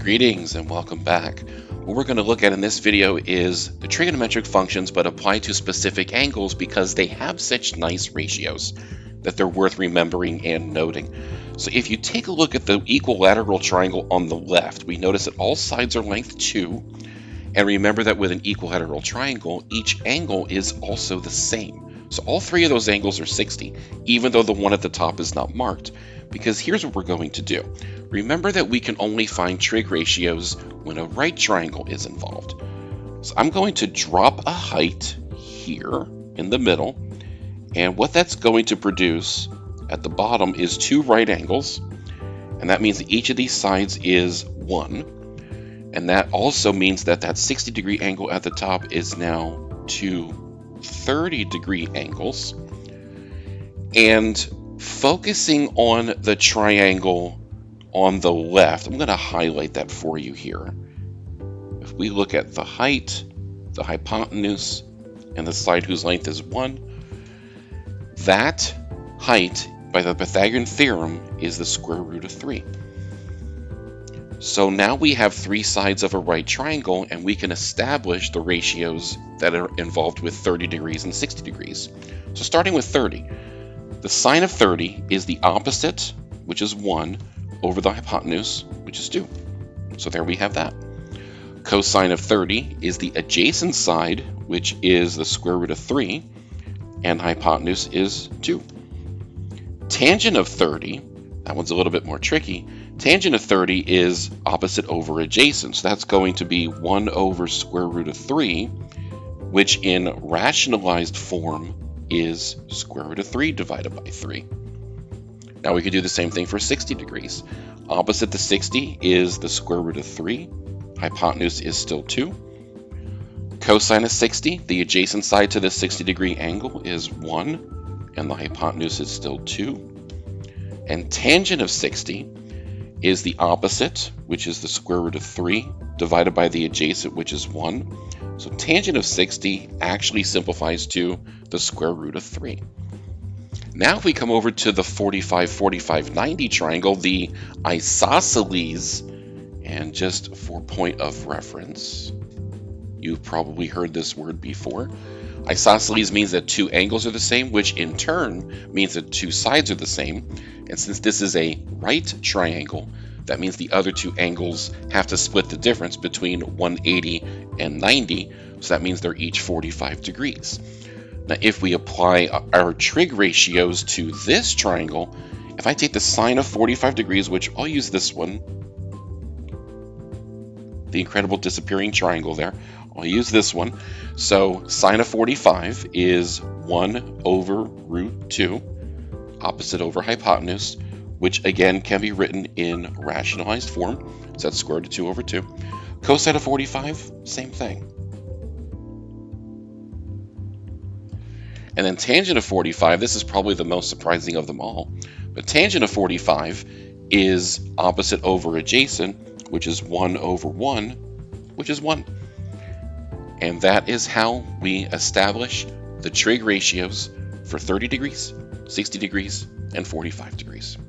Greetings and welcome back. What we're going to look at in this video is the trigonometric functions, but applied to specific angles because they have such nice ratios that they're worth remembering and noting. So if you take a look at the equilateral triangle on the left, we notice that all sides are length 2. And remember that with an equilateral triangle, each angle is also the same. So all three of those angles are 60, even though the one at the top is not marked. Because here's what we're going to do. Remember that we can only find trig ratios when a right triangle is involved. So I'm going to drop a height here in the middle, and what that's going to produce at the bottom is 2 right angles, and that means that each of these sides is 1, and that also means that that 60-degree angle at the top is now 2 30-degree angles. And focusing on the triangle on the left, I'm going to highlight that for you here. If we look at the height, the hypotenuse, and the side whose length is 1, that height by the Pythagorean theorem is the square root of 3. So now we have 3 sides of a right triangle, and we can establish the ratios that are involved with 30 degrees and 60 degrees. So starting with 30, the sine of 30 is the opposite, which is 1, over the hypotenuse, which is 2. So there we have that. Cosine of 30 is the adjacent side, which is the square root of 3, and hypotenuse is 2. Tangent of 30, that one's a little bit more tricky. Tangent of 30 is opposite over adjacent, so that's going to be 1 over square root of 3, which in rationalized form is square root of 3 divided by 3. Now we could do the same thing for 60 degrees. Opposite the 60 is the square root of 3. Hypotenuse is still 2. Cosine of 60, the adjacent side to this 60-degree angle, is 1, and the hypotenuse is still 2. And tangent of 60 is the opposite, which is the square root of 3, divided by the adjacent, which is 1. So tangent of 60 actually simplifies to the square root of 3. Now if we come over to the 45, 45, 90 triangle, the isosceles, and just for point of reference, you've probably heard this word before. Isosceles means that 2 angles are the same, which in turn means that 2 sides are the same. And since this is a right triangle, that means the other 2 angles have to split the difference between 180 and 90. So that means they're each 45 degrees. Now, if we apply our trig ratios to this triangle, if I take the sine of 45 degrees, which I'll use this one, the incredible disappearing triangle there, I'll use this one. So sine of 45 is 1 over root 2, opposite over hypotenuse, which again can be written in rationalized form. So that's square root of 2 over 2. Cosine of 45, same thing. And then tangent of 45, this is probably the most surprising of them all, but tangent of 45 is opposite over adjacent, which is 1 over 1, which is 1. And that is how we establish the trig ratios for 30 degrees, 60 degrees, and 45 degrees.